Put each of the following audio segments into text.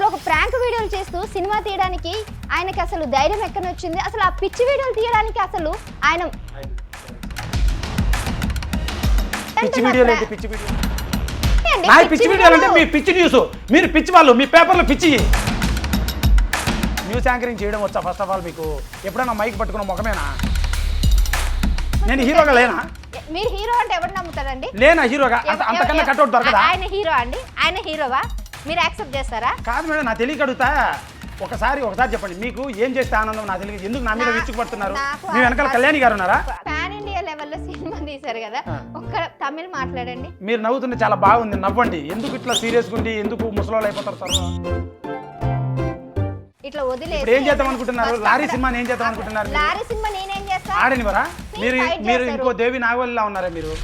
అసలు ఒక ప్రాంక్ వీడియోలు చేస్తూ సినిమా తీయడానికి ఆయనకి అసలు ధైర్యం ఎక్కడి వచ్చింది? అసలు ఆ పిచ్చి వీడియోలు తీయడానికి అసలు ఆయన పిచ్చి వీడియోలు ఏంటి? పిచ్చి వీడియో నా పిచ్చి వీడియోలు అంటే మీ పిచ్చి న్యూస్, మీరు పిచ్చి వాళ్ళు, మీ పేపర్లో పిచ్చి న్యూస్ యాంకరింగ్ చేయడం వచ్చా? ఫస్ట్ ఆఫ్ ఆల్ మీకు ఎప్పుడైనా మైక్ పట్టుకున్న ముఖమేనా? నేను హీరోగా లేనా? మీరు హీరో అంటే ఎవరు నమ్ముతారండి? లేనా హీరోగా? అంతకన్నా కట్అవుట్ దొరకదా? ఆయన హీరో అండి, ఆయన హీరోవా? మీరు యాక్సెప్ట్ చేస్తారా? కాదు మేడం, నా తెలియక అడుగుతా. ఒకసారి చెప్పండి, మీకు ఏం చేస్తే ఆనందం నా తెలియదు, ఎందుకు నా మీద విచ్చుకుపడుతున్నారు? మీ వెనకాల కళ్యాణి గారు ఉన్నారా? పాన్ ఇండియా లెవెల్లో సినిమా తీశారు కదా, ఒక్క తమిళ్ మాట్లాడండి. మీరు నవ్వుతుంటే చాలా బాగుంది, నవ్వండి. ఎందుకు ఇట్లా సీరియస్గా ఉండి ఎందుకు ముసలోళ్ళు అయిపోతారు సార్? ఇట్లా వదిలేసి ఏం చేద్దాం అనుకుంటున్నారు? లారీ సినిమా ఏం చేద్దాం అనుకుంటున్నారు? లారీ సినిమా నేనేం చేస్తా? ఆడనివరా? మీరు ఇంకో దేవి నాగవల్లిలా ఉన్నారా? మీరు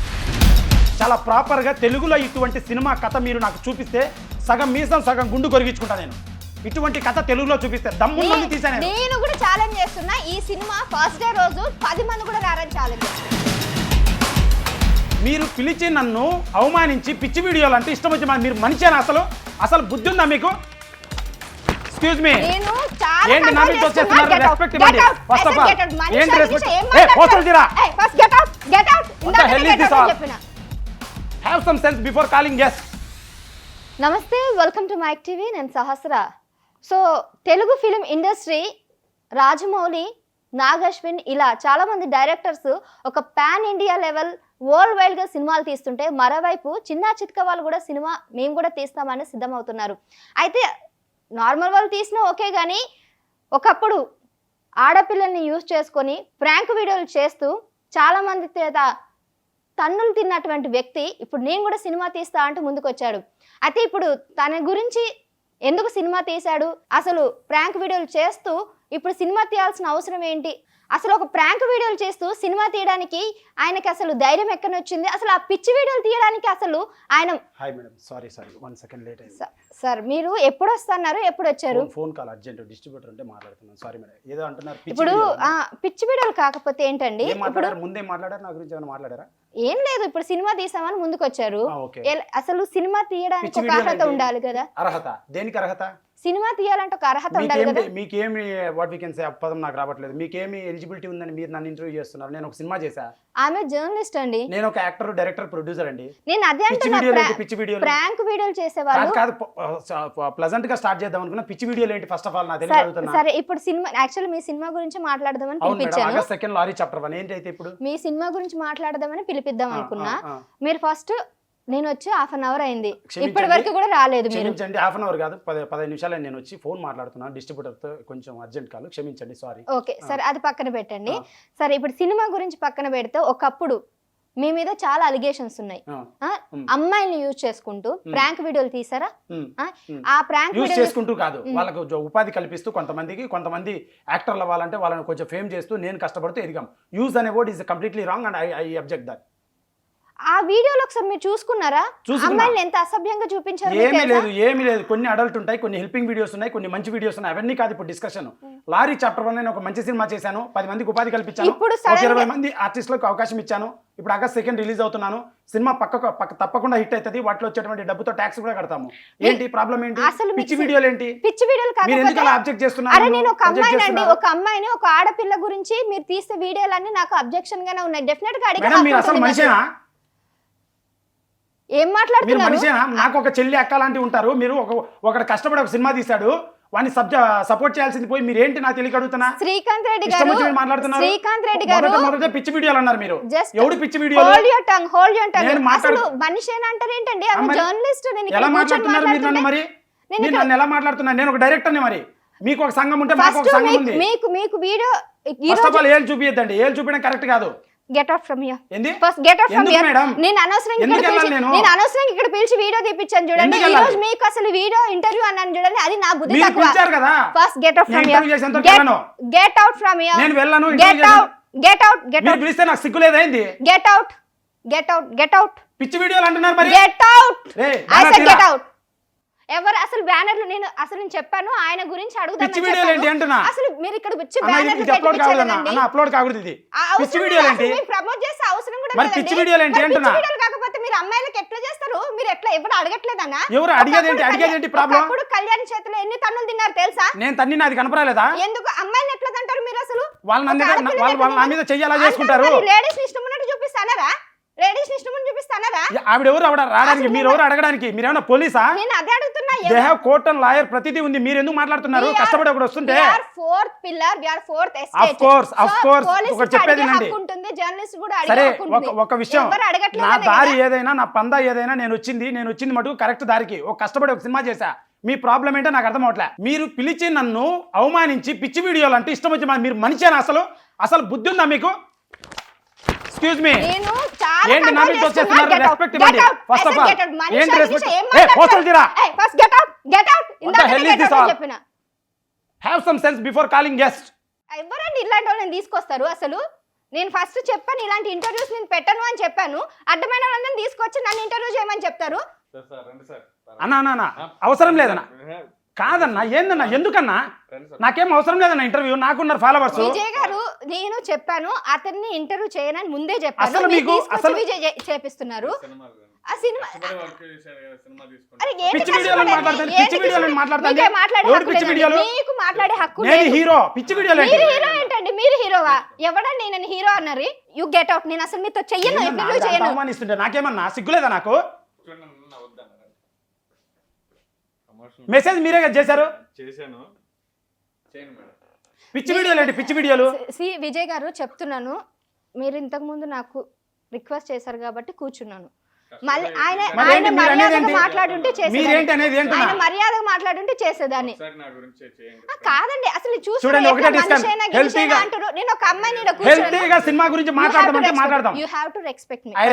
చాలా ప్రాపర్గా తెలుగులో ఇటువంటి సినిమా కథ మీరు నాకు చూపిస్తే సగం మీసం సగం గుండు కొరిగించుకుంటా. నేను ఇటువంటి కథ తెలుగులో చూపిస్తే దమ్ముండి తీసాను. నేను కూడా ఛాలెంజ్ చేస్తున్నా, ఈ సినిమా ఫస్ట్ డే రోజు 10 మంది కూడా రారని ఛాలెంజ్ చేస్తున్నా. మీరు పిలిచి నన్ను అవమానించి పిచ్చి వీడియోలు అంటే ఇష్టం వచ్చి మీరు మనిషేనా? అసలు బుద్ధి ఉందా మీకు? ఎక్స్క్యూజ్ మీ, నేను చాలా ఏంటి నా మీద వచ్చేస్తున్నారు? రెస్పెక్ట్ ఇవ్వండి. ఫస్ట్ ఆఫ్ ఆల్ ఏంటి రెస్పెక్ట్? పోస్టల్ తీరా. First get out. చెప్పిన have some sense before calling guest. నమస్తే, వెల్కమ్ టు మైక్ టీవీ. నేను Sahasra. So Telugu film industry Rajamouli, Nag Ashwin ఇలా చాలా మంది డైరెక్టర్స్ ఒక pan India level worldwide గా సినిమాలు తీస్తుంటే, మరోవైపు చిన్న చిత్క వాళ్ళు కూడా సినిమా మేము కూడా తీస్తామని సిద్ధమవుతున్నారు. అయితే నార్మల్ వాళ్ళు తీసినా ఓకే, కానీ ఒకప్పుడు ఆడపిల్లల్ని యూజ్ చేసుకొని ప్రాంక్ వీడియోలు చేస్తూ చాలా మంది చేత తన్నులు తిన్నటువంటి వ్యక్తి ఇప్పుడు నేను కూడా సినిమా తీస్తా అంటూ ముందుకు వచ్చాడు. అయితే ఇప్పుడు తన గురించి ఎందుకు సినిమా తీశాడు, అసలు ప్రాంక్ వీడియోలు చేస్తూ ఇప్పుడు సినిమా తీయాల్సిన అవసరం ఏంటి, అసలు ఒక ప్రాంక్ వీడియోలు చేస్తూ సినిమా తీయడానికి ఆయనకి అసలు ధైర్యం ఎక్కడి వచ్చింది, అసలు ఆ పిచ్చి వీడియోలు తీయడానికి అసలు ఆయన hi madam, sorry 1 second late అయింది. సార్ మీరు ఎప్పుడు వస్తున్నారు, ఎప్పుడు వచ్చారు? ఫోన్ కాల్ అర్జెంట్, డిస్ట్రిబ్యూటర్ అంటే మాట్లాడుతున్నాను. సారీ మేడం, ఏదో అంటున్నారు. ఇప్పుడు పిచ్చి వీడియోలు కాకపోతే ఏంటండి? ఇప్పుడు ముందే మాట్లాడారు, నా గురించి ఏమైనా మాట్లాడారా? ఏం లేదు, ఇప్పుడు సినిమా తీసామని ముందుకు వచ్చారు. అసలు సినిమా తీయడానికి ఒక అర్హత ఉండాలి కదా? అర్హత దేనికి? అర్హత సినిమా తీయాలంటే ఒక అర్హత ఉండాలి కదా? మీకేమి వాట్ వి కెన్ సే పదం నాకు రావట్లేదు. మీకేమి ఎలిజిబిలిటీ ఉందని మీరు నన్ను ఇంటర్వ్యూ చేస్తున్నారు? నేను ఒక సినిమా చేశా. ఆమె జర్నలిస్ట్ అండి. నేను ఒక యాక్టర్, డైరెక్టర్, ప్రొడ్యూసర్ అండి. నేను అదే అంటున్నా, పిచ్చి వీడియోలు ప్రాంక్ వీడియోలు చేసేవాళ్ళు కాదు. ప్లెజెంట్ గా స్టార్ట్ చేద్దాం అనుకున్నా. పిచ్చి వీడియోలు ఏంటి ఫస్ట్ ఆఫ్ ఆల్ నా తెలియదు అడుగుతున్నా. సరే, ఇప్పుడు సినిమా యాక్చువల్లీ మీ సినిమా గురించి మాట్లాడదామని పిలిపించాను. ఆగస్ట్ 2 లారీ చాప్టర్ 1 ఏంటి అయితే ఇప్పుడు మీ సినిమా గురించి మాట్లాడదామని పిలిపిద్దాం అనుకున్నా. మీరు ఫస్ట్ నేను వచ్చి 1/2 అవర్ అయింది, ఇప్పటి వరకు కూడా రాలేదు. మీరు క్షమించండి, 1/2 అవర్ కాదు 15 నిమిషాలు నేను వచ్చి ఫోన్ మాట్లాడుతున్నాను డిస్ట్రిబ్యూటర్ తో, కొంచెం అర్జెంట్ కాల్, క్షమించండి, సారీ. ఓకే సరే, అది పక్కన పెట్టండి. సరే, ఇప్పుడు సినిమా గురించి పక్కన పెడితే, ఒకప్పుడు మీ మీద చాలా అలిగేషన్స్ ఉన్నాయి. అమ్మాయిని యూజ్ చేసుకుంటూ ప్రాంక్ వీడియోలు తీసారా? ఆ ప్రాంక్ యూజ్ చేసుకుంటూ కాదు, వాళ్ళకు ఉపాధి కల్పిస్తూ కొంతమంది యాక్టర్లు అవ్వాలంటే వాళ్ళని కొంచెం ఫేమ్ చేస్తూ నేను కష్టపడుతూ ఎదిగాం. యూజ్ అనే word is completely wrong and I object that. ఆ వీడియోలో ఒకసారి మీరు చూసుకున్నారా? అమ్మాయిని ఎంత అసభ్యంగా చూపించారు? ఏమీ లేదు. కొన్ని అడల్ట్ ఉంటాయి, కొన్ని హెల్పింగ్ వీడియోస్ ఉన్నాయి, కొన్ని మంచి వీడియోస్ ఉన్నాయి. అవన్నీ కాదు ఇప్పుడు డిస్కషన్. లారీ చాప్టర్ 1 నేను ఒక మంచి సినిమా చేశాను, 10 మందికి ఉపాధి కల్పించాను, 20 మంది ఆర్టిస్టులకు అవకాశం ఇచ్చాను. ఇప్పుడు ఆగస్ట్ 2 రిలీజ్ అవుతున్నాను. సినిమా తప్పకుండా హిట్ అవుతుంది. వాటిలో వచ్చేటువంటి డబ్బుతో ట్యాక్స్ కూడా కడతాము. ఏంటి ప్రాబ్లం ఏంటి? పిచ్చి వీడియోలు ఏంటి? పిచ్చి వీడియోలు ఆబ్జెక్ట్ చేస్తున్నారు? నేను ఒక అమ్మాయిని ఒక ఆడపిల్ల గురించి మీరు తీసే వీడియోలన్నీ నాకు అబ్జెక్షన్ గానే ఉన్నాయి. డెఫినెట్ గా అడిగాను. మీరు అసలు మనిషేనా? ఏం మాట్లాడుతున్నారు? మనిషేనా? నాకు ఒక చెల్లి అక్క లాంటి ఉంటారు. మీరు ఒకడు కష్టపడి ఒక సినిమా తీశాడు, వాడిని సపోర్ట్ చేయాల్సింది పోయి మీరు ఏంటి నా తెలియక అడుగుతున్నా? శ్రీకాంత్ రెడ్డి గారు మాట్లాడుతున్నారు. పిచ్చి వీడియోలు అన్నారు మీరు. ఎవడు పిచ్చి వీడియోలు? అసలు మనిషేనా అంటారు ఏంటండి? జర్నలిస్ట్. ఎలా మాట్లాడుతున్నారు మీరు నన్ను? మరి మీరు నన్ను ఎలా మాట్లాడుతున్నారు? నేను ఒక డైరెక్టర్ని. మరి మీకు ఒక సంఘం ఉంటే మాకు ఒక సంఘం ఉంది. మీకు వీడియో ఫస్ట్ ఆఫ్ ఆల్ ఏళ్ళు చూపియద్దండి. ఏళ్ళు చూపించడం కరెక్ట్ కాదు. Get out from here. ఏంది? First get out from here. నేను అనవసరంగా ఇక్కడ పిలిచి వీడియో తీపిచ్చాను చూడండి. ఈ రోజు మీకు అసలు వీడియో ఇంటర్వ్యూ అన్నాను చూడండి, అది నా బుద్ధి తక్కువ. First get out from here. Get out from here. నేను వెళ్ళను. Get out. పిలిస్తే నాకు సిగ్గు లేదా? ఏంది? Get out. పిచ్చి వీడియోలు అంటున్నారు మరి. Get out. I said get out. ఎవరు అసలు బ్యానర్లు? నేను చెప్పాను ఆయన గురించి అడుగుదామని. అసలు మీరు ఇక్కడ వచ్చి బ్యానర్లు పెట్టించారండి. అప్లోడ్ కాకూడదు ఇది. పిచ్చి వీడియోలు ఏంటి? మీరు ప్రమోట్ చేసే అవసరం కూడా లేదు. పిచ్చి వీడియోలు ఏంటి అంటున్నా? వీడియోలు కాకపోతే మీరు అమ్మాయిలకు ఎట్లా చేస్తారు? మీరు ఎట్లా ఎవరు అడగట్లేదన్నా? ఎవరు అడిగేదేంటి? ప్రాబ్లం? అప్పుడు కళ్యాణ్ చేతిలో ఎన్ని తన్నులు తిన్నారు తెలుసా? నేను తన్ని నాది కనపరాలేదా? ఎందుకు అమ్మాయిని ఎట్లా తంటారు మీరు అసలు? వాళ్ళ నా మీద చెయ్యాలా చేసుకుంటారు. లేడీస్ ఇష్టం ఉన్నట్టు చూపిస్తానరా? లేడీస్ ఇష్టం ఉన్నట్టు చూపిస్తానరా? ఆవిడెవరు రావడానికి, మీరెవరు అడగడానికి? మీరేమన్నా పోలీసా? నేను అదే అడుగుతున్నా. They have court and lawyer ప్రతిదీ ఉంది. మీరు ఎందుకు మాట్లాడుతున్నారు? కష్టపడి ఒకటి వస్తుంటే fourth pillar, we are fourth estate. Of course ఒకటి చెప్పేది వినండి. ఉంటుంది జర్నలిస్ట్ కూడా సరే అడిగే హక్కు ఉంది. ఒక విషయం, నా దారి ఏదైనా, నా పందా ఏదైనా, నేను వచ్చింది మటుకు కరెక్ట్ దారికి. ఒక కష్టపడి ఒక సినిమా చేశా. మీ ప్రాబ్లం ఏంటో నాకు అర్థం అవట్లే. మీరు పిలిచి నన్ను అవమానించి పిచ్చి వీడియోలు అంటే ఇష్టం వచ్చి మీరు మనిషేనా? అసలు బుద్ధి ఉందా మీకు? ఎక్స్క్యూజ్ మీ, ఏంటి నా మీద వచ్చేస్తున్నారు? రెస్పెక్ట్ ఇవ్వండి ఫస్ట్ ఆఫ్ ఆల్. ఏంటి రెస్పెక్ట్? ఏ పోస్టల్ తీరా. First get out, get out. చెప్పిన have some sense before calling guest. ఎవరండి ఇలాంటి వాళ్ళని తీసుకొస్తారు అసలు? నేను ఫస్ట్ చెప్పాను ఇలాంటి ఇంటర్వ్యూస్ నేను పెట్టను అని చెప్పాను. అడ్డమైన వాళ్ళని తీసుకొచ్చి నన్ను ఇంటర్వ్యూ చేయమని చెప్తారు. అన్నా అవసరం లేదన్నా. కాదన్నా, ఏందన్నా, ఎందుకన్నా? నాకేం అవసరం లేదన్నా ఇంటర్వ్యూ. నాకున్నారు ఫాలోవర్స్. విజయ్ గారు, నేను చెప్పాను అతన్ని ఇంటర్వ్యూ చేయనని ముందే చెప్పాను. అసలు మీకు అసలు విజయ్ చేపిస్తున్నారు ఆ సినిమా. పిచ్చి వీడియోలు మాట్లాడతాను, పిచ్చి వీడియోలు మాట్లాడతాను. మీకు మాట్లాడే హక్కు నేను హీరో. పిచ్చి వీడియోలు మీరు హీరో ఏంటండి? మీరు హీరోవా? ఎవడండి నేను హీరో అన్నారు? You get out. నేను అసలు మీతో చెయ్యను, ఇంటర్వ్యూ చేయను. అవమానిస్తుంటే నాకేమన్నా సిగ్గులేదా? నాకు మెసేజ్ మీరే చేశారు. పిచ్చి వీడియోలు ఏంటి? పిచ్చి వీడియోలు. విజయ్ గారు చెప్తున్నాను, మీరు ఇంతకు ముందు నాకు రిక్వెస్ట్ చేశారు కాబట్టి కూర్చున్నాను. మళ్ళీ ఆయన మర్యాదగా మాట్లాడుంటే చేసేదాన్ని. కాదండి అసలు చూడండి, నేను ఒక అమ్మాయిని సినిమా గురించి మాట్లాడదాం. You have to respect me. I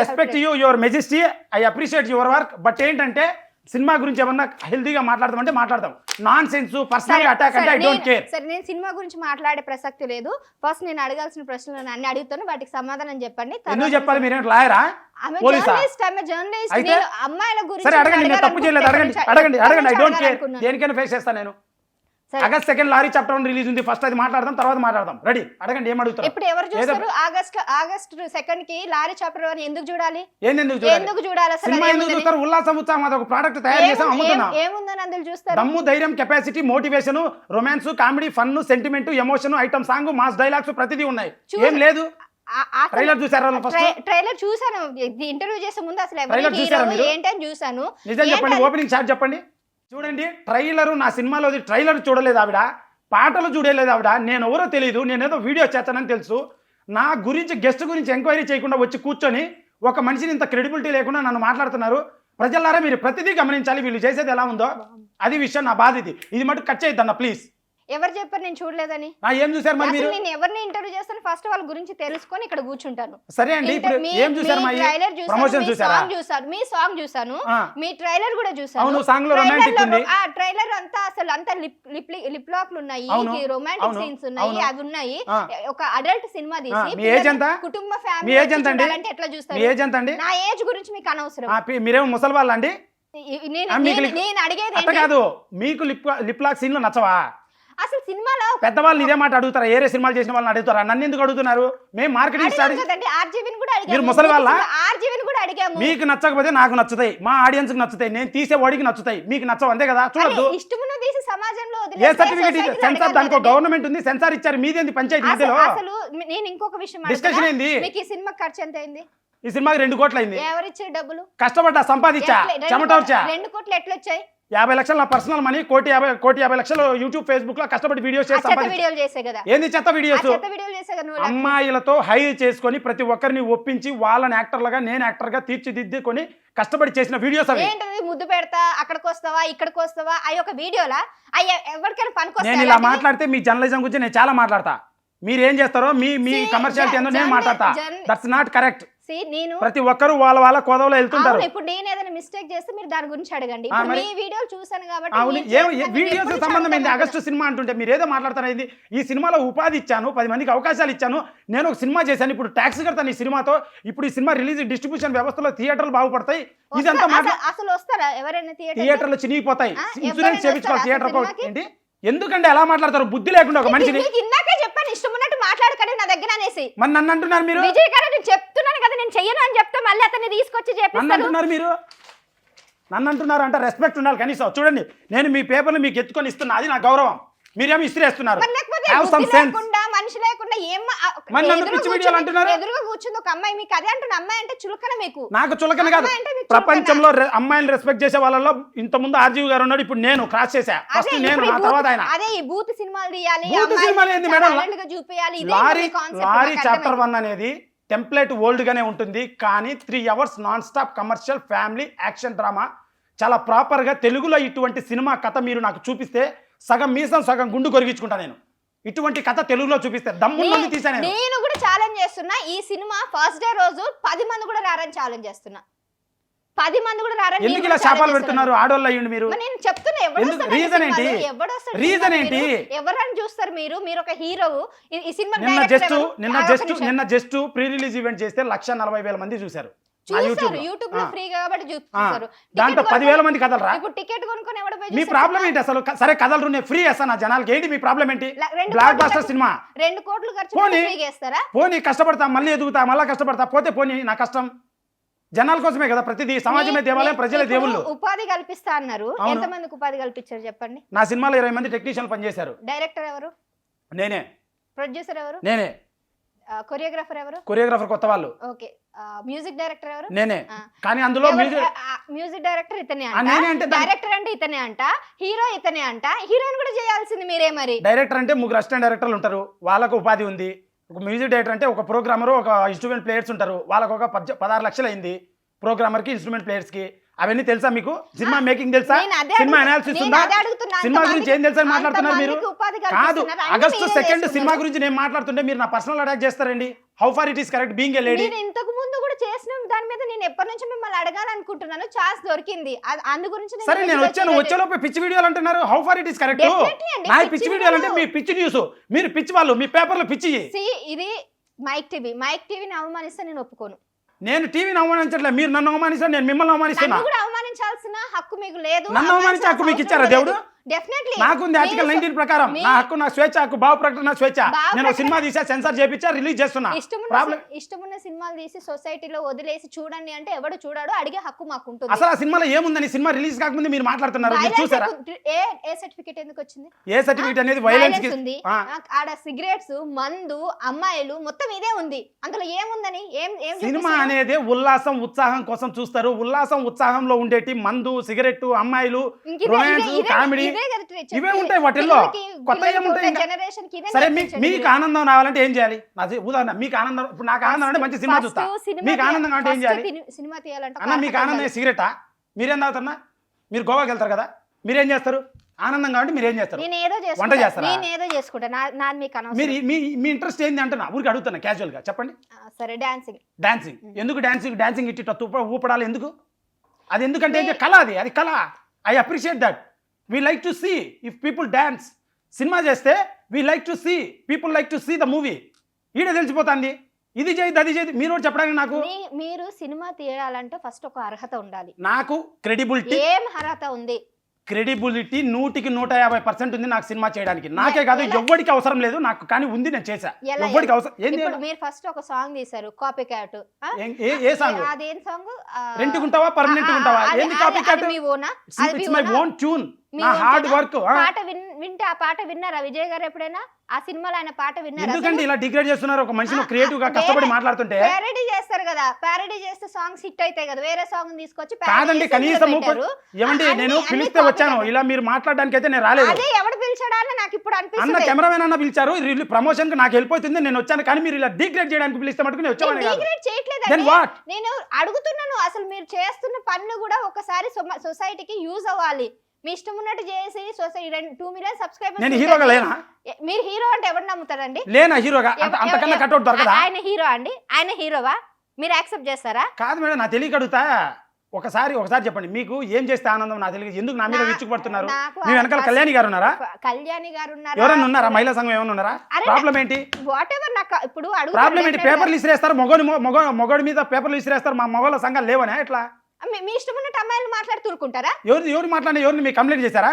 respect you, your majesty, I appreciate your work. But ఏంటంటే సినిమా గురించి ఏమన్నా హెల్తీగా మాట్లాడదామంటే మాట్లాడదాం. నాన్ సెన్స్ పర్సనల్ అటాక్ అంటే ఐ డోంట్ కేర్. సరే, నేను సినిమా గురించి మాట్లాడే ప్రసక్తి లేదు. ఫస్ట్ నేను అడగాల్సిన ప్రశ్నలు అన్ని అడుగుతాను, వాటికి సమాధానం చెప్పండి. ఎందుకు చెప్పాలి? మీరేం లాయరా, పోలీసా? అమ్మాయిల గురించి సరే అడగండి, నేను తప్పు చేయలేదు. అడగండి. I don't care. దేనికైనా ఫేస్ చేస్తాను నేను. ఆగస్ట్ 2 లారీ చాప్టర్ 1 రిలీజ్ ఉంది. ఫస్ట్ అది మాట్లాడదాం, తర్వాత మాట్లాడదాం. రెడీ? అడగండి, ఏం అడుగుతారు? ఇప్పుడు ఎవరు చూస్తారు? ఆగస్ట్ 2 కి లారీ చాప్టర్ 1 ఎందుకు చూడాలి? ఎందుకు చూడాలి? సినిమా ఎందుకు చూస్తారు? ఉల్లాసం ఉత్సాహం, అది ఒక ప్రోడక్ట్ తయారు చేసాం, అమ్ముతున్నాం. ఏముందని అందులో చూస్తారు? దమ్ము, ధైర్యం, capacity, motivation, romance, comedy, fun, sentiment, emotion, item song, mass dialogues ప్రతిదీ ఉన్నాయి. ఏం లేదు? ట్రైలర్ చూసారా? ట్రైలర్ చూసాను. ఇంటర్వ్యూ చేసే ముందు అసలు ఏంటని చూసాను. నిజం చెప్పండి, ఓపెనింగ్ షాట్ చెప్పండి. చూడండి, ట్రైలర్, నా సినిమాలోది ట్రైలర్ చూడలేదు ఆవిడ, పాటలు చూడలేదు ఆవిడ. నేను ఎవరో తెలియదు, నేనేదో వీడియో చేస్తానని తెలుసు. నా గురించి గెస్ట్ గురించి ఎంక్వైరీ చేయకుండా వచ్చి కూర్చొని ఒక మనిషిని ఇంత క్రెడిబిలిటీ లేకుండా నన్ను మాట్లాడుతున్నారు. ప్రజలారా మీరు ప్రతిదీ గమనించాలి, వీళ్ళు చేసేది ఎలా ఉందో. అది విషయం, నా బాధ ఇది మటు కట్ చేయొద్దన్న ప్లీజ్. ఎవరు చెప్పారు నేను చూడలేదని? ఏం చూసారు మరి మీరు? నేను ఎవరిని ఇంటర్వ్యూ చేస్తాను ఫస్ట్ వాళ్ళ గురించి తెలుసుకొని ఇక్కడ కూర్చుంటాను. సరే అండి, ఇప్పుడు ఏం చూసారు? ప్రమోషన్ చూసారా? మీ సాంగ్ చూసాను, మీ ట్రైలర్ కూడా చూసాను. అవును, సాంగ్ లో రొమాంటిక్ ఉంది. ఆ ట్రైలర్ అంతా అసలు అంతా లిప్ లాక్లు ఉన్నాయి, రొమాంటిక్ సీన్స్ ఉన్నాయి, అవి ఉన్నాయి. ఒక అడల్ట్ సినిమా తీసి మీ ఏజ్ ఎంత? కుటుంబ ఫ్యామిలీ అంటే ఎట్లా చూస్తారు? మీ ఏజ్ ఎంత అండి? నా ఏజ్ గురించి మీకు అనవసరం. మీరేమో ముసలి వాళ్ళ అండి? నేను అడిగేది కాదు, మీకు లిప్ లాక్ సీన్లు నచ్చవా? అసలు సినిమాలో పెద్దవాళ్ళు ఇదే మాట అడుగుతారా? ఏరే సినిమాలు చేసిన వాళ్ళని అడుగుతారా? నన్ను ఎందుకు అడుగుతున్నారు? మేము మార్కెటింగ్ స్టార్ట్. మీరు ముసలి వాళ్ళ? మీకు నచ్చకపోతే నాకు నచ్చుతాయి, మా ఆడియన్స్ కి నచ్చుతాయి, నేను తీసే వాడికి నచ్చుతాయి, మీకు నచ్చవు, అంతే కదా? చూడద్దు. ఏ సర్టిఫికేట్? సెన్సార్, దానికి గవర్నమెంట్ ఉంది, సెన్సార్ ఇచ్చారు. మీదేంది పంచాయతీ మధ్యలో? అసలు నేను ఇంకొక విషయం డిస్కషన్ ఏంది? మీకు ఈ సినిమా ఖర్చు ఎంత అయింది? ఈ సినిమాకి 2 కోట్లు అయింది. ఎవరిచ్చారు డబ్బులు? కష్టపడ్డా, సంపాదించా, చెమటోర్చా. 2 కోట్లు ఎట్లా వచ్చాయి? 50 లక్షలు నా పర్సనల్ మనీ, 1,50 లక్షలు యూట్యూబ్ ఫేస్బుక్ లో కష్టపడి వీడియోస్ చేసి ఏంది చెత్త వీడియోస్? అమ్మాయిలతో హైర్ చేసుకొని ప్రతి ఒక్కరిని ఒప్పించి వాళ్ళని యాక్టర్లుగా, నేను యాక్టర్ గా తీర్చిదిద్దుకొని కష్టపడి చేసిన వీడియోస్ అవి. ఏంటది? ముద్దు పెడతా, అక్కడికి వస్తావా, ఇక్కడికి వస్తావా, అవి ఒక వీడియోలా? ఎవరికైనా పనికి నేను ఇలా మాట్లాడితే మీ జర్నలిజం గురించి నేను చాలా మాట్లాడతా. మీరు ఏం చేస్తారో, మీ కమర్షియాలిటీ ఏందో నేను మాట్లాడతా. That's not correct. ప్రతి ఒక్కరు వాళ్ళ కోదవలో వెళ్తుంటారు. ఇప్పుడు నేను ఏదైనా మిస్టేక్ చేస్తే మీరు దాని గురించి అడగండి. మీ వీడియోలు చూసాను కాబట్టి. వీడియోస్ సంబంధం ఏంది? ఆగస్టు సినిమా అంటుంటే మీరు ఏదో మాట్లాడతారు. ఈ సినిమాలో ఉపాధి ఇచ్చాను, 10 మందికి అవకాశాలు ఇచ్చాను, నేను ఒక సినిమా చేశాను, ఇప్పుడు ట్యాక్స్ కడతాను ఈ సినిమాతో, ఇప్పుడు ఈ సినిమా రిలీజ్ డిస్ట్రిబ్యూషన్ వ్యవస్థలో థియేటర్లు బాగుపడతాయి. ఇదంతా అసలు వస్తారా ఎవరైనా? థియేటర్లు చినిగిపోతాయి, ఇన్సూరెన్స్ చేయించుకోవాలి థియేటర్ ఏంటి? ఎందుకంటే ఎలా మాట్లాడతారు? బుద్ధి లేకుండా ఒక మనిషిని. ఇందాకే చెప్పాను ఇష్టం ఉన్నట్టు మాట్లాడకండి నా దగ్గర అనేసి. మరి నన్ను అంటున్నారు మీరు? విజయ్ గారు నేను చెప్తున్నాను కదా, నేను చెయ్యను అని చెప్తే మళ్ళీ అతన్ని తీసుకొచ్చి నన్ను అంటున్నారు మీరు. నన్ను అంటున్నారు అంటే రెస్పెక్ట్ ఉండాలి కనీసం. చూడండి నేను మీ పేపర్లు మీకు ఎత్తుకొని ఇస్తున్నా, అది నా గౌరవం. మీరేమో ఇస్త్రీ వేస్తున్నారు. మరి లేకపోతే Have some బుద్ధి sense. లేకుండా మనిషి లేకుండా మరి నన్ను పిచ్చి వీడియోలు అంటున్నారు. ఎదురుగా కూర్చుంది ఒక అమ్మాయి, మీకు అదే అంటున్న అమ్మాయి అంటే చులకన మీకు. నాకు చులకన కాదు, అమ్మాయి అంటే మీకు ప్రపంచంలో అమ్మాయిని రెస్పెక్ట్ చేసే వాళ్ళలో ఇంత ముందు ఆర్జీవి గారు ఉన్నాడు, ఇప్పుడు నేను క్రాస్ చేశా. ఫస్ట్ నేను, నా తర్వాత ఆయన. అదే ఈ బూత్ సినిమాలు తీయాలి, బూత్ సినిమాలు ఏంది మేడం? చూపించాలి. లారీ చాప్టర్ 1 అనేది టెంప్లెట్ ఓల్డ్ గానే ఉంటుంది, కానీ 3 hours non stop commercial family action drama చాలా ప్రాపర్ గా తెలుగులో ఇటువంటి సినిమా కథ మీరు నాకు చూపిస్తే సగం మీసం సగం గుండు కొరిగించుకుంటా. నేను ఇటువంటి కథ తెలుగులో చూపిస్తే దమ్మున్నది తీసాను. నేను కూడా ఛాలెంజ్ చేస్తున్నా, ఈ సినిమా ఫస్ట్ డే రోజు 10 మంది కూడా రారని ఛాలెంజ్ చేస్తున్నా. 10 మంది కూడా రారని. ఎందుకు ఇలా శాపాలు పెడుతున్నారు ఆడోళ్ళు అయ్యండి మీరు? నేను చెప్తున్నా, రీజన్ ఏంటి? రీజన్ ఏంటి? ఎవరని చూస్తారు మీరు? మీరు ఒక హీరో. ఈ సినిమా నిన్న జస్ట్ ప్రీ రిలీజ్ ఈవెంట్ చేస్తే 1,40,000 మంది చూశారు. యూట్యూబ్ లో ఫ్రీ కాబట్టి చూస్తారు. దాంట్లో 10,000 మంది కదలరా? ఇప్పుడు టికెట్ కొనుక్కొని ఎవడ పోయి మీ ప్రాబ్లం ఏంటి అసలు? సరే కదలరు, నేను ఫ్రీ చేస్తాను జనాలకి, ఏంటి మీ ప్రాబ్లం ఏంటి? బ్లాక్ బాస్టర్ సినిమా 2 కోట్లు ఖర్చు ఫ్రీ చేస్తారా? పోనీ కష్టపడతా, మళ్ళీ ఎదుగుతా, మళ్ళీ కష్టపడతా, పోతే పోనీ నా కష్టం జనాల కోసమే కదా. ప్రతిదీ సమాజమే దేవాలయం, ప్రజలే దేవుళ్ళు. ఉపాధి కల్పిస్తా అన్నారు, ఎంత మందికి ఉపాధి కల్పించారు చెప్పండి? నా సినిమాలో 20 మంది టెక్నీషియన్లు పనిచేశారు. డైరెక్టర్ ఎవరు? నేనే. ప్రొడ్యూసర్ ఎవరు? నేనే. కొరియోగ్రాఫర్ ఎవరు? కొరియోగ్రాఫర్ కొత్త వాళ్ళు. ఓకే. మ్యూజిక్ డైరెక్టర్ ఎవరు? నేనే. కానీ అందులో మ్యూజిక్ డైరెక్టర్ ఇతనే అంట, డైరెక్టర్ అంటే ఇతనే అంట, హీరో ఇతనే అంట, హీరోయిన్ కూడా చేయాల్సింది మీరే. మరి డైరెక్టర్ అంటే 3 అసిస్టెంట్ డైరెక్టర్లు ఉంటారు, వాళ్ళకు ఉపాధి ఉంది. ఒక మ్యూజిక్ డైరెక్టర్ అంటే ఒక ప్రోగ్రామర్, ఒక ఇన్స్ట్రుమెంట్ ప్లేయర్స్ ఉంటారు, వాళ్ళకు ఒక 16 లక్షలు అయింది ప్రోగ్రామర్ కి, ఇన్స్ట్రుమెంట్ ప్లేయర్స్ కి. అవన్నీ తెలుసా మీకు? సినిమా మేకింగ్ తెలుసా? సినిమా అనాలిసిస్ ఉందా? సినిమా గురించి ఏం తెలుసా మాట్లాడుతున్నారు మీరు? కాదు, ఆగస్టు 2 సినిమా గురించి నేను మాట్లాడుతుంటే మీరు నా పర్సనల్ అటాక్ చేస్తారండి. How far it is correct being a lady? నేను ఇంతకు ముందు కూడా చేసిన దాని మీద నేను ఎప్పటి నుంచి మిమ్మల్ని అడగాలనుకుంటున్నాను, ఛాన్స్ దొరికింది. అందు గురించి సరే నేను వచ్చేలోపు పిచ్చి వీడియోలు అంటున్నారు. How far it is correct? నా పిచ్చి వీడియోలు అంటే మీ పిచ్చి న్యూస్, మీరు పిచ్చి వాళ్ళు, మీ పేపర్లో పిచ్చి. ఇది మైక్ టీవీని అవమానిస్తే నేను ఒప్పుకోను. నేను టీవీని అవమానించట్లేదు, మీరు నన్ను అవమానిస్తారు, నేను మిమ్మల్ని అవమానిస్తున్నా. అవమానించాల్సిన హక్కు మీకు లేదు. నన్ను అవమానించే హక్కు మీకు ఇచ్చారా దేవుడు? డెఫినెట్లీ నాకుంది ఆర్టికల్ 19 ప్రకారం నా హక్కు, నా స్వేచ్ఛ హక్కు, భావ ప్రకటన స్వేచ్ఛ. నేను సినిమా తీసా, సెన్సార్ చేపించా, రిలీజ్ చేస్తున్నా. ఇష్టమున్న సినిమాలు తీసి సొసైటీలో వదిలేసి చూడండి అంటే ఎవడు చూడాడో అడిగే హక్కు మాకు ఉంటుంది. అసలు ఆ సినిమాలో ఏముందని సినిమా రిలీజ్ కాకముందు మీరు మాట్లాడుతున్నారు, మీరు చూసారా? ఏ సర్టిఫికేట్ ఎందుకు వచ్చింది? ఏ సర్టిఫికేట్ అనేది వైలెన్స్ ఉంది. ఆడ సిగరెట్స్, మందు, అమ్మాయిలు మొత్తం ఇదే ఉంది. అందులో ఏముందని? సినిమా అనేది ఉల్లాసం ఉత్సాహం కోసం చూస్తారు. ఉల్లాసం ఉత్సాహంలో ఉండేటి మందు, సిగరెట్, అమ్మాయిలు, రొమాన్స్, కామెడీ ఇవే ఉంటాయి. వాటిల్లో కొత్త ఏముంటాయి? సరే మీకు ఆనందం రావాలంటే ఏం చేయాలి? నా ఉదాహరణ, మీకు ఆనందం, ఇప్పుడు నాకు ఆనందం అంటే మంచి సినిమా చూస్తా. మీకు ఆనందం అంటే ఏం చేయాలి? సినిమా తీయాలంటే అన్న మీకు ఆనందం సిగరెటా? మీరేం తాగుతారన్నా? మీరు గోవాకి వెళ్తారు కదా, మీరేం చేస్తారు? ఆనందం కాబట్టి మీరేం చేస్తారు? వంట చేస్తారా? మీరు మీ ఇంట్రెస్ట్ ఏంది అంటున్నా, ఊరికి అడుగుతున్నా క్యాజువల్ గా చెప్పండి. సరే డాన్సింగ్. ఎందుకు డాన్సింగ్ ఇట్టి ఊపడాలి ఎందుకు? అది ఎందుకంటే కళ, అది కళ. I appreciate that. We like to see if people dance. Cinema చేస్తే we like to see, people like to see the movie. ఈడ తెలిసిపోతుంది ఇది చేయదు అది చేయదు. మీరు చెప్పడానికి నాకు, మీరు సినిమా తీయాలంటే ఫస్ట్ ఒక అర్హత ఉండాలి. నాకు క్రెడిబిలిటీ. ఏం అర్హత ఉంది? క్రెడిబిలిటీ 100% ఉంది నాకు సినిమా చేయడానికి. నాకే కాదు, ఎవ్వడికి అవసరం లేదు నాకు, కానీ ఉంది, నేను చేశా. ఎవ్వడికి అవసరం ఏంది? మీరు ఫస్ట్ ఒక సాంగ్ తీశారు, కాపీ క్యాట్. ఏ సాంగ్? అదేం సాంగ్? రెంట్కి ఉంటావా పర్మనెంట్ ఉంటావా? ఏంది copy cat? It's my own tune, నా హార్డ్ వర్క్. పాట వింటే ఆ పాట విన్నారా విజయ్ గారు ఎప్పుడైనా? ఆ సినిమాలో ఆయన పాట విన్నారా? ఎందుకంటే ఇలా డిగ్రేడ్ చేస్తున్నారు ఒక మనిషిని క్రియేటివ్ గా కష్టపడి మాట్లాడుతుంటే. ప్యారడీ చేస్తారు కదా, ప్యారడీ చేస్తే సాంగ్స్ హిట్ అవుతాయి కదా, వేరే సాంగ్ తీసుకొచ్చి. కాదండి, కనీసం ఏమండి నేను పిలిస్తే వచ్చాను, ఇలా మీరు మాట్లాడడానికి అయితే నేను రాలేదు. అదే ఎవడు పిలిచాడా అని నాకు ఇప్పుడు అనిపిస్తుంది. అన్న కెమెరామెన్ అన్న పిలిచారు, ప్రమోషన్ కి నాకు వెళ్ళిపోతుంది, నేను వచ్చాను. కానీ మీరు ఇలా డిగ్రేడ్ చేయడానికి పిలిస్తే మటుకు నేను వచ్చాను. డిగ్రేడ్ చేయట్లేదు, నేను అడుగుతున్నాను. అసలు మీరు చేస్తున్న పన్ను కూడా ఒకసారి సొసైటీకి యూజ్ అవ్వాలి. మీ ఇష్టం ఉన్నట్టు చేసి 2 మిలియన్ సబ్స్క్రైబర్స్. నేను హీరోగా లేనా? మీరు హీరో అంటే ఎవరు నమ్ముతారండి? లేనా హీరోగా? అంతకన్నా కట్అవుట్ దొరకదా? ఆయన హీరో అండి, ఆయన హీరోవా? మీరు యాక్సెప్ట్ చేస్తారా? కాదు మేడం, నా తెలియక అడుగుతా. ఒకసారి చెప్పండి, మీకు ఏం చేస్తే ఆనందం నాకు తెలియదు. ఎందుకు నా మీద విచ్చుకుపడుతున్నారు? మీ వెనకాల కళ్యాణి గారు ఉన్నారా? కళ్యాణి గారు ఉన్నారు. ఎవరైనా ఉన్నారా? మహిళా సంఘం ఏమైనా ఉన్నారా? ప్రాబ్లం ఏంటి? What ever. నాకు ఇప్పుడు ప్రాబ్లం ఏంటి? పేపర్లు ఇసిరేస్తారు, మొగోడి మీద పేపర్లు ఇసిరేస్తారు. మా మగోళ్ళ సంఘాలు లేవనే ఎట్లా? మీ ఇష్టం ఉన్నట్టు అమ్మాయిలు మాట్లాడుతూరుకుంటారా? ఎవరు మాట్లాడినా ఎవరిని మీకు కంప్లైంట్ చేశారా?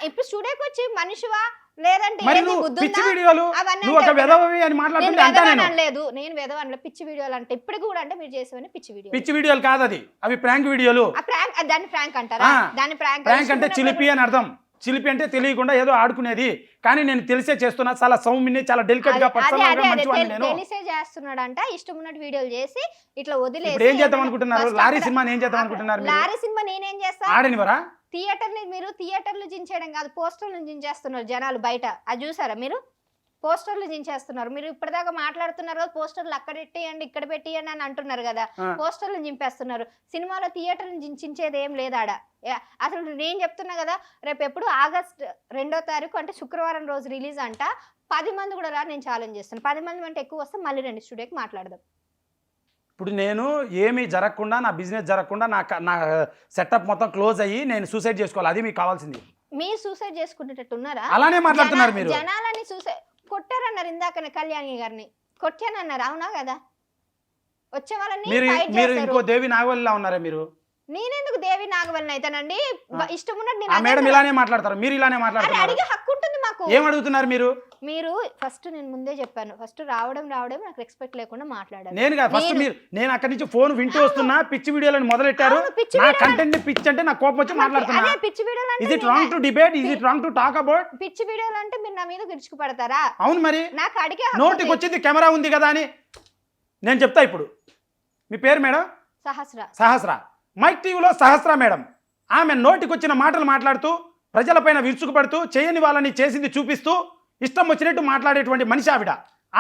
ఇప్పుడు స్టూడియోకి వచ్చి మనిషివా లేదంటే మరి ఏంది నువ్వు బుద్ధి పిచ్చి ఉందా? వీడియోలు అవన్నీ నువ్వు ఒక అంటే వెధవవి అని నేను మాట్లాడుతుంటే అంటా వెధవ నేను అనలేదు, నేను వెధవ అనలేదు. పిచ్చి వీడియోలు అంటే ఇప్పటికి కూడా అంటే మీరు చేసేవన్నీ పిచ్చి వీడియో. పిచ్చి వీడియోలు కాదు అది, అవి ప్రాంక్ వీడియోలు. ఆ ప్రాంక్, దాన్ని ప్రాంక్ అంటారా? దాన్ని ప్రాంక్ అంటే చిలిపి అని అర్థం. చిలిపి అంటే తెలియకుండా ఏదో ఆడుకునేది, కానీ నేను తెలిసే చేస్తున్నా. చాలా సౌమ్యని, చాలా డెలికేట్ గా పర్సనల్ గా మంచివాడిని నేను. తెలిసే చేస్తున్నాడంట, ఇష్టం ఉన్నట్టు వీడియోలు చేసి ఇట్లా వదిలేసి. ఇప్పుడు ఏం చేద్దాం అనుకుంటున్నారు? లారీ సినిమాని ఏం చేద్దాం అనుకుంటున్నారు? లారీ సినిమా నేనేం చేస్తా? ఆడనివరా? థియేటర్లు జించేయడం కాదు, పోస్టర్లు జించేస్తున్నారు జనాలు బయట. అది చూసారా మీరు? పోస్టర్లు జించేస్తున్నారు. మీరు ఇప్పటిదాకా మాట్లాడుతున్నారు కదా, పోస్టర్లు అక్కడ పెట్టేయండి ఇక్కడ పెట్టేయండి అని అంటున్నారు కదా, పోస్టర్లు జింపేస్తున్నారు. సినిమాలో థియేటర్లు జించేది ఏం లేదాడ. అసలు నేను చెప్తున్నా కదా, రేపు ఎప్పుడు ఆగస్ట్ 2వ తారీఖు అంటే శుక్రవారం రోజు రిలీజ్ అంట. 10 మంది కూడా రా, నేను ఛాలెంజ్ చేస్తాను. 10 మంది అంటే ఎక్కువ వస్తే మళ్ళీ రండి స్టూడియోకి మాట్లాడదాం. ఇప్పుడు నేను ఏమీ జరగకుండా, నా బిజినెస్ జరగకుండా, నా సెటప్ మొత్తం క్లోజ్ అయ్యి నేను సూసైడ్ చేసుకోవాలి, అది మీకు కావాల్సింది. మీరు సూసైడ్ చేసుకునేటట్టు ఉన్నారా? అలానే మాట్లాడుతున్నారు మీరు. జనాలని సూసైడ్ కొట్టారన్నారు ఇందాకనే, కళ్యాణి గారిని కొట్టానన్నారు, అవునా కదా? వచ్చే వాళ్ళని మీరు ఇంకో దేవి నాగవల్లిలా ఉన్నారా మీరు? నేనెందుకు దేవి నాగవల్లిని అయితానండి? ఇష్టం ఉన్నట్టు మేడం ఇలానే మాట్లాడతారు, మీరు ఇలానే మాట్లాడుతున్నారు. అడిగే హక్కు ఉంటుంది మాకు. ఏం అడుగుతున్నారు మీరు? మీరు ఫస్ట్, నేను ముందే చెప్పాను, ఫస్ట్ రావడం నాకు రెస్పెక్ట్ లేకుండా మాట్లాడారు. నేను ఫస్ట్ నేను అక్కడి నుంచి ఫోన్ వింటూ వస్తున్నా, పిచ్చి వీడియోలను మొదలెట్టారు. నా కంటెంట్ ని పిచ్చి అంటే నాకు కోపం వచ్చి మాట్లాడుతున్నా. పిచ్చి వీడియోలు is it wrong to debate? Is it wrong to talk about? పిచ్చి వీడియోలు అంటే మీరు నా మీద గిరుచుకు పడతారా? అవును మరి, నాకు అడిగే నోటికి వచ్చింది కెమెరా ఉంది కదా అని నేను చెప్తా. ఇప్పుడు మీ పేరు మేడం? సహస్ర. మైక్ టీవీలో సహస్ర మేడం. ఆమె నోటికి వచ్చిన మాటలు మాట్లాడుతూ, ప్రజలపైన విరుచుకుపడుతూ, చేయని వాళ్ళని చేసింది చూపిస్తూ, ఇష్టం వచ్చినట్టు మాట్లాడేటువంటి మనిషి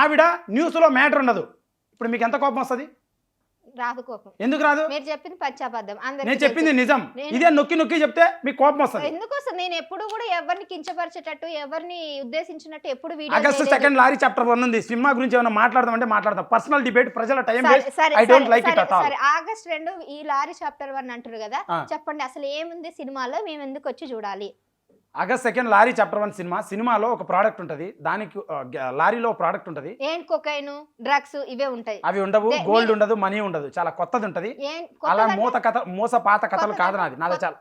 ఆవిడ న్యూస్లో మ్యాటర్ ఉండదు. ఇప్పుడు మీకు ఎంత కోపం వస్తుంది? రాదు కోపం. ఎందుకు రాదు? మీరు చెప్పింది పచ్చాబద్ధం. నేను చెప్పింది నిజం. ఇదే నొక్కి చెప్తే మీకు కోపం వస్తుంది. ఎందుకు వస్తుంది? నేను ఎప్పుడు కూడా ఎవరిని కించపరిచేటట్టు, ఎవరిని ఉద్దేశించినట్టు ఎప్పుడు ఆగస్ట్ 2 లారీ చాప్టర్ 1 ఉంది. సినిమా గురించి ఏమైనా మాట్లాడదాం అంటే మాట్లాడదాం. పర్సనల్ డిబేట్, ప్రజల time waste. I don't like it at all. August 2 ఈ లారీ చాప్టర్ 1 అంటారు కదా, చెప్పండి అసలు ఏముంది సినిమాలో, మేము ఎందుకు వచ్చి చూడాలి? ఆగస్ట్ 2 లారీ చాప్టర్ 1 సినిమాలో ఒక ప్రోడక్ట్ ఉంటది. దానికి లారీలో ప్రోడక్ట్ ఉంటది. ఏం కొకైన్, డ్రగ్స్ ఇవే ఉంటాయి. అవి ఉండవు, గోల్డ్ ఉండదు, మనీ ఉండదు. చాలా కొత్తది ఉంటది. అలా మోసపాత కథలు కాదు నాది. చాలా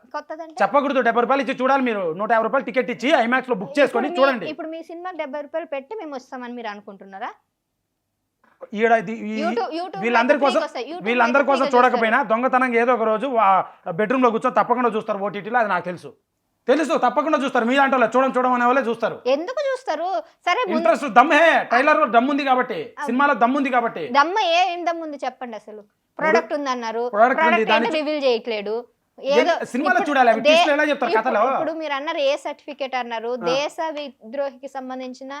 చెప్పకూడదు. 70 రూపాయలు ఇచ్చి చూడాలి మీరు. 150 రూపాయలు టికెట్ ఇచ్చి ఐమాక్స్ లో బుక్ చేసుకొని చూడండి. ఇప్పుడు మీ సినిమా 70 రూపాయలు పెట్టి మేము వస్తామని మీరు అనుకుంటున్నారా? వీళ్ళందరి కోసం చూడకపోయినా దొంగతనంగా ఏదో ఒక రోజు బెడ్రూమ్ లో కూర్చొని తప్పకుండా చూస్తారు ఓటీటీలో. అది నాకు తెలుసు, తప్పకుండా చూస్తారు. మీ దాంట్లో చూడడం అనే వాళ్ళే చూస్తారు. ఎందుకు చూస్తారు? సరే, ఇంట్రెస్ట్ దమ్మే. ట్రైలర్ లో దమ్ము ఉంది కాబట్టి, సినిమాలో దమ్ము ఉంది కాబట్టి. ఏం దమ్ము ఉంది చెప్పండి. అసలు ప్రొడక్ట్ ఉంది అన్నారు, రివీల్ చేయట్లేదు. సినిమాలో చూడాలి. ఎలా చెప్తారు కథలో? ఇప్పుడు మీరు అన్నారు ఏ సర్టిఫికేట్ అన్నారు, దేశ విద్రోహికి సంబంధించిన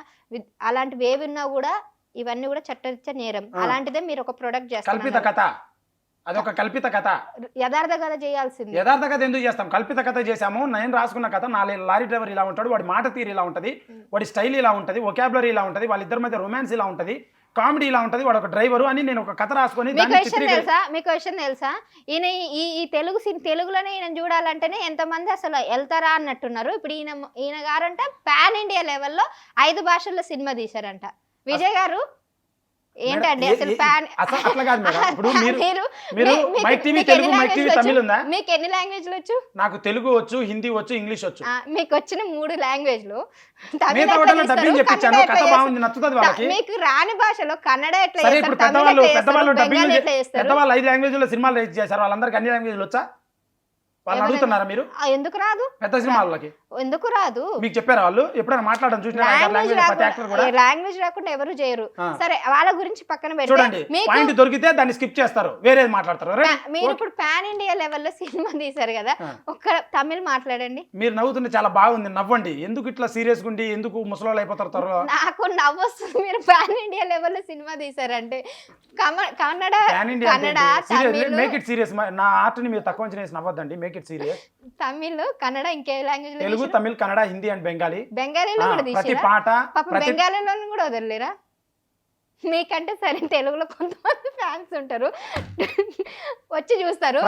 అలాంటివి ఏవి ఉన్నా కూడా ఇవన్నీ కూడా చట్టరీత్యా నేరం. అలాంటిదే మీరు ఒక ప్రొడక్ట్ చేస్తారు. కల్పిత కథ, అదొక కల్పిత కథ. యథార్థ కథ చేయాల్సింది. యథార్థ కథ ఎందుకు చేస్తాం? కల్పిత కథ చేసాము. నేను రాసుకున్న కథ, నా లారీ డ్రైవర్ ఇలా ఉంటాడు, వాడి మాట తీరు ఇలా ఉంటది, వాడి స్టైల్ ఇలా ఉంటది, వొకాబులరీ ఇలా ఉంటది, వాళ్ళిద్దరి మధ్య రొమాన్స్ ఇలా ఉంటది, కామెడీ ఇలా ఉంటది, వాడు ఒక డ్రైవరు అని నేను ఒక కథ రాసుకొని. మీకు విషయం తెలుసా? ఈయన ఈ తెలుగులోనే ఈయన చూడాలంటేనే ఎంతమంది అసలు వెళ్తారా అన్నట్టున్నారు. ఇప్పుడు ఈయన గారంట పాన్ ఇండియా లెవెల్లో 5 భాషల్లో సినిమా తీశారంట. విజయ్ గారు ఏంటండి అసలు అట్లా కాదు మేడం. ఇప్పుడు మీరు Mic TV Telugu, Mic TV Tamil ఉందా? మీకు ఎన్ని లాంగ్వేజ్లు వచ్చు? నాకు తెలుగు వచ్చు, హిందీ వచ్చు, ఇంగ్లీష్ వచ్చు. మీకు వచ్చిన 3 లాంగ్వేజ్లు మీకు రాని భాషలో కన్నడ ఎట్లా చేస్తారు? ఇప్పుడు పెద్దవాళ్ళు 5 లాంగ్వేజ్లో సినిమాలు చేశారు. వాళ్ళందరికీ అన్ని లాంగ్వేజ్లు వచ్చా? వాళ్ళు అడుగుతున్నారా మీరు? ఎందుకు రాదు? పెద్ద సినిమాలకి ఎందుకు రాదు? మీకు చెప్పారా వాళ్ళు? ఎప్పుడైనా మాట్లాడడం చూసినా? లాంగ్వేజ్ రాకుండా ఎవరు చేయరు. సరే, వాళ్ళ గురించి పక్కన చూడండి. పాయింట్ దొరికితే దాన్ని స్కిప్ చేస్తారు, వేరేది మాట్లాడతారు. మీరు ఇప్పుడు పాన్ ఇండియా లెవెల్లో సినిమా తీశారు కదా, ఒక్క తమిళ్ మాట్లాడండి. మీరు నవ్వుతుంటే చాలా బాగుంది, నవ్వండి. ఎందుకు ఇట్లా సీరియస్ గుండి, ఎందుకు ముసలోళ్ళు అయిపోతారు? నాకు నవ్వు వస్తుంది. మీరు పాన్ ఇండియా లెవెల్లో సినిమా తీశారంటే కన్నడ, మేక్ ఇట్ సీరియస్. నా ఆర్ట్ ని మీరు తక్కువ చేసి నవ్వద్దండి. Make it serious. Tamil, Kannada, ఇంకే లాంగ్వేజ్? తెలుగు, తమిళ్, కన్నడ, హిందీ అండ్ బెంగాలీలో కూడా ప్రతి పాట. బెంగాలీలో కూడా వదలలేరా? మీకంటే సరే తెలుగులో కొంతమంది ఫ్యాన్స్ ఉంటారు, వచ్చి చూస్తారు.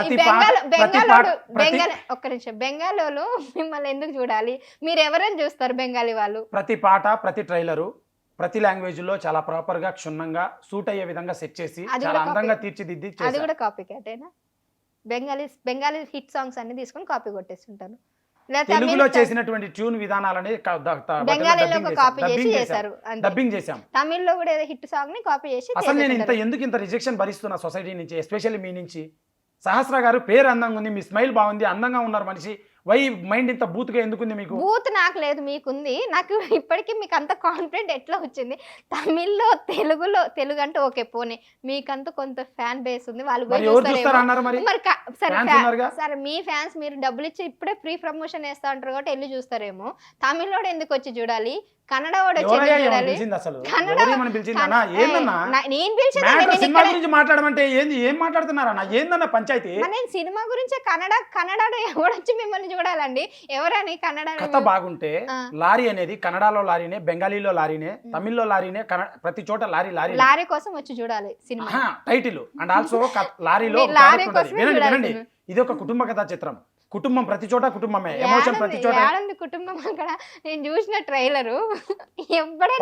ఒక్క నిమిషం, బెంగాలీలో మిమ్మల్ని ఎందుకు చూడాలి? మీరు ఎవరైనా చూస్తారు బెంగాలీ వాళ్ళు. ప్రతి పాట, ప్రతి ట్రైలరు, ప్రతి లాంగ్వేజ్ లో చాలా ప్రాపర్ గా, క్షుణ్ణంగా సూట్ అయ్యే విధంగా సెట్ చేసి చాలా అందంగా తీర్చిదిద్ది. అది కూడా కాపీ క్యాటేనా? బెంగాలీ హిట్ సాంగ్స్ అన్ని తీసుకొని కాపీ కొట్టేస్తుంటాను. లేదా తెలుగులో చేసినటువంటి ట్యూన్ విధానాలని బెంగాలీలో ఒక కాపీ చేసి చేశారు అంతే. డబ్బింగ్ చేశాం. తమిళ్లో కూడా ఏదో హిట్ సాంగ్ ని కాపీ చేసి అసలు నేను చేసేసారు. ఎందుకు ఇంత రిజెక్షన్ భరిస్తున్నా సొసైటీ నుంచి, ఎస్పెషల్లీ మీ నుంచి. సహస్ర గారు పేరు అందంగా ఉంది, మీ స్మైల్ బాగుంది, అందంగా ఉన్నారు మనిషి, వై మైండ్ ఇంత బూత్గా ఎందుకుంది మీకు? బూత్ నాకు లేదు, మీకుంది. నాకు ఇప్పటికీ మీకు అంత కాన్ఫిడెంట్ ఎట్లా వచ్చింది? తమిళ్లో తెలుగు అంటే ఓకే పోనీ, మీకంత కొంత ఫ్యాన్ బేస్ ఉంది, వాళ్ళు పోయి చూస్తారేమో. మరి సరే మీ ఫ్యాన్స్ మీరు డబ్బులు ఇచ్చి ఇప్పుడే ఫ్రీ ప్రమోషన్ వేస్తా అంటారు కాబట్టి వెళ్ళి చూస్తారేమో. తమిళోడు ఎందుకు వచ్చి చూడాలి? కన్నడ వాడు వచ్చి చూడాలి. నేను పిలిచి మాట్లాడమంటే ఏం మాట్లాడుతున్నారన్నా? ఏందన్న పంచాయతీ? నేను సినిమా గురించి కన్నడ ఎవడొచ్చి మిమ్మల్ని చూడాలండి? ఎవరని కన్నడ కథ బాగుంటే లారీ అనేది కన్నడలో లారీనే, బెంగాలీలో లారీనే, తమిళ్లో లారీనే, ప్రతి చోట లారీ కోసం వచ్చి చూడాలి సినిమా టైటిల్. అండ్ ఆల్సో లారీలో వినండి, ఇది ఒక కుటుంబ కథా చిత్రం. కుటుంబం ప్రతి చోట కుటుంబమే, ఎమోషన్ ప్రతి చోట. కుటుంబం అక్కడ నేను చూసిన ట్రైలరు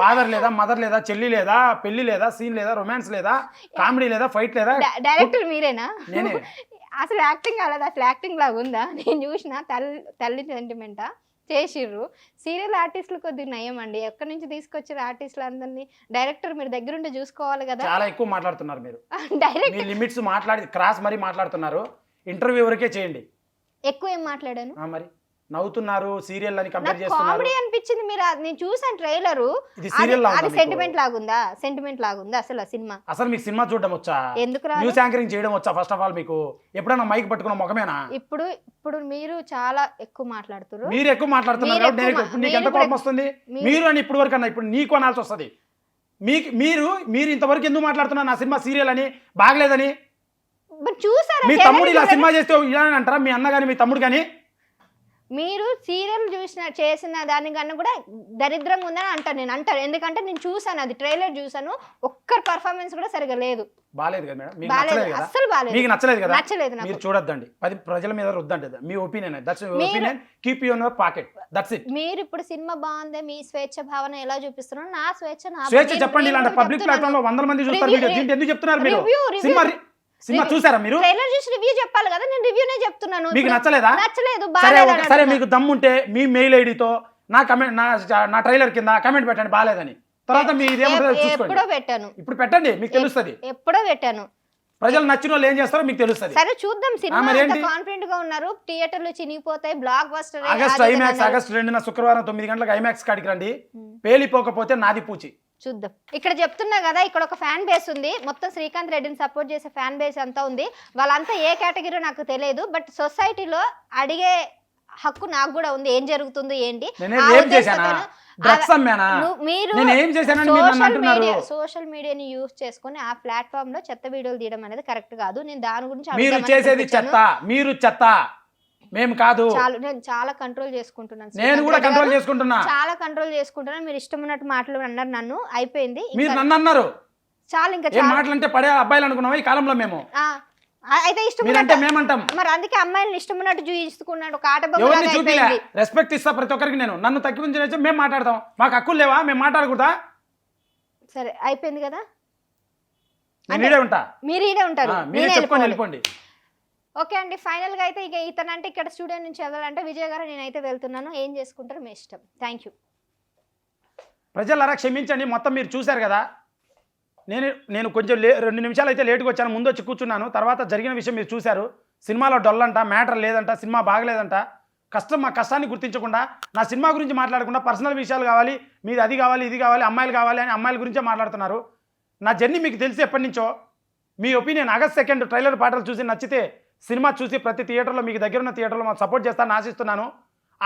ఫాదర్ లేదా, మదర్ లేదా, చెల్లి లేదా, పెళ్లి లేదా, సీన్ లేదా, రొమాన్స్ లేదా, కామెడీ లేదా, ఫైట్ లేదా. డైరెక్టర్ మీరేనా? నేనే. అసలు యాక్టింగ్ అలా అసలు యాక్టింగ్ లాగా ఉందా? నేను చూసిన తల్లి సెంటిమెంటా చేసిర్రు. సీరియల్ ఆర్టిస్టులు కొద్దిగా నయం అండి. ఎక్కడి నుంచి తీసుకొచ్చారు ఆర్టిస్టులు అందరినీ? డైరెక్టర్ మీరు దగ్గరుండి చూసుకోవాలి కదా. చాలా ఎక్కువ మాట్లాడుతున్నారు మీరు. డైరెక్ట్ లిమిట్స్ క్రాస్ మరీ మాట్లాడుతున్నారు. ఇంటర్వ్యూ వరకే చేయండి. ఎక్కువ ఏం మాట్లాడాను మరి? నవ్వుతున్నారు, సీరియల్ అని కంపేర్ చేస్తున్నారు. కామెడీ అనిపించింది. మీరు నేను చూసాను ట్రైలర్, అది సెంటిమెంట్ లాగుందా అసలు ఆ సినిమా? అసలు మీకు సినిమా చూడడం వచ్చా? ఎందుకు న్యూస్ యాంకరింగ్ చేయడం వచ్చా? ఫస్ట్ ఆఫ్ ఆల్ మీకు ఎప్పుడైనా మైక్ పట్టుకున్న ముఖమేనా? ఇప్పుడు మీరు చాలా ఎక్కువ మాట్లాడుతున్నారు. మీరు ఎక్కువ మాట్లాడుతున్నారు కాబట్టి నీకు ఎంత కోపం వస్తుంది? మీరు అని ఇప్పుడు వరకు అన్న, ఇప్పుడు నీకు అనాల్సి వస్తుంది. మీరు ఇంతవరకు ఎందుకు మాట్లాడుతున్నారు నా సినిమా సీరియల్ అని బాగలేదని? చూసారా? మీ తమ్ముడు ఇలా సినిమా చేస్తే ఇలా అంటారా? మీ అన్న గాని మీ తమ్ముడు గాని? మీరు సీరియల్ చేసిన దానికన్నా కూడా దరిద్రంగా ఉందని అంటాను. ఎందుకంటే నేను చూసాను, అది ట్రైలర్ చూసాను, ఒక్కరి పర్ఫార్మెన్స్ కూడా సరిగా లేదు. బాలేదు కదా మేడం? అస్సలు బాలేదు. మీకు నచ్చలేదు కదా? నచ్చలేదు. మీరు చూడొద్దండి, ప్రజల మీద రుద్దండి. మీ opinion, that's your opinion, keep you in your pocket, that's it. మీరు ఇప్పుడు సినిమా బాగుంది, మీ స్వేచ్ఛ భావన ఎలా చూపిస్తున్నారు? నా స్వేచ్ఛ చెప్పండి. ఇలాంటి పబ్లిక్ ప్లాట్ఫామ్ లో 100 మంది చూస్తారు వీడియో, దీంట్లో ఎందుకు చెప్తున్నారు మీరు? సినిమా చూసారా మీరు? ట్రైలర్ చూసి రివ్యూ చెప్పాలి కదా, నేను రివ్యూనే చెప్తున్నాను. మీకు నచ్చలేదా? నచ్చలేదు. సరే మీకు దమ్ముంటే మీ మెయిల్ ఐడితో నా ట్రైలర్ కింద కమెంట్ పెట్టండి బాలేదని. తర్వాత మీ ఎప్పుడో పెట్టాను, ఇప్పుడు పెట్టండి, మీకు తెలుస్తుంది. ఎప్పుడో పెట్టాను. ప్రజలు నచ్చిన వాళ్ళు ఏం చేస్తారో మీకు తెలుస్తుంది. సరే చూద్దాం. సినిమా కాన్ఫిడెంట్ గా ఉన్నారు, థియేటర్లు చినిగిపోతాయి, బ్లాక్ బస్టర్. ఆగస్ట్ 2న శుక్రవారం 9 గంటలకు ఐమాక్స్ కాడికి రండి. పేలిపోకపోతే నాది పూచి. చూద్దాం. ఇక్కడ చెప్తున్నా కదా, ఇక్కడ ఒక ఫ్యాన్ బేస్ ఉంది, మొత్తం శ్రీకాంత్ రెడ్డిని సపోర్ట్ చేసే ఫ్యాన్ బేస్ అంతా ఉంది. వాళ్ళంతా ఏ కేటగిరీ నాకు తెలియదు, బట్ సోసైటీలో అడిగే హక్కు నాకు కూడా ఉంది. ఏం జరుగుతుంది ఏంటి? సోషల్ మీడియాని యూజ్ చేసుకుని ఆ ప్లాట్ఫామ్ లో చెత్త వీడియోలు తీయడం అనేది కరెక్ట్ కాదు. నేను దాని గురించి మేము కాదు, నేను చాలా కంట్రోల్ చేసుకుంటున్నాను. నేను కూడా కంట్రోల్ చేసుకుంటున్నా, చాలా కంట్రోల్ చేసుకుంటున్నాను. మీరు ఇష్టం ఉన్నట్టు మాటలు అన్నారు, నన్ను అయిపోయింది. మీరు నన్ను అన్నారు చాలా, ఇంకా మాటలంటే పడే అబ్బాయిలు అనుకున్నాం ఈ కాలంలో మేము. అయితే ఇష్టం మేమంటాం మరి, అందుకే అమ్మాయిలను ఇష్టం ఉన్నట్టు చూపించుకున్నాడు. ఒక ఆట రెస్పెక్ట్ ఇస్తా ప్రతి ఒక్కరికి. నేను నన్ను తగ్గించి మేము మాట్లాడతాం, మాకు హక్కులు లేవా? మేము మాట్లాడకూడదా? సరే అయిపోయింది కదా, మీరు ఈడే ఉంటారు, మీరే చెప్పుకొని వెళ్ళిపోండి. ఓకే అండి, ఫైనల్ గా అయితే ఇక ఇతనంటే ఇక్కడ స్టూడియో నుంచి వెళ్ళాలంటే విజయ్ గారు నేనైతే వెళ్తున్నాను. ఏం చేసుకుంటారు మీ ఇష్టం. Thank you. ప్రజలారా క్షమించండి, మొత్తం మీరు చూశారు కదా. నేను కొంచెం 2 నిమిషాలు అయితే లేటుగా వచ్చాను, ముందు వచ్చి కూర్చున్నాను. తర్వాత జరిగిన విషయం మీరు చూశారు. సినిమాలో డొల్లంట, మ్యాటర్ లేదంట, సినిమా బాగలేదంట. మా కష్టాన్ని గుర్తించకుండా, నా సినిమా గురించి మాట్లాడకుండా పర్సనల్ విషయాలు కావాలి, మీది అది కావాలి, ఇది కావాలి, అమ్మాయిలు కావాలి అని అమ్మాయిల గురించే మాట్లాడుతున్నారు. నా జర్నీ మీకు తెలిసి ఎప్పటి నుంచో. మీ ఒపీనియన్ ఆగస్ట్ 2 ట్రైలర్ పాటలు చూసి నచ్చితే సినిమా చూసి ప్రతి థియేటర్లో మీకు దగ్గర ఉన్న థియేటర్లో మాకు సపోర్ట్ చేస్తానని ఆశిస్తున్నాను.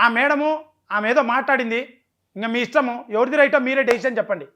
ఆ మేడము ఆమె ఏదో మాట్లాడింది, ఇంకా మీ ఇష్టము, ఎవరిది రైటో మీరే డెసిషన్ చెప్పండి.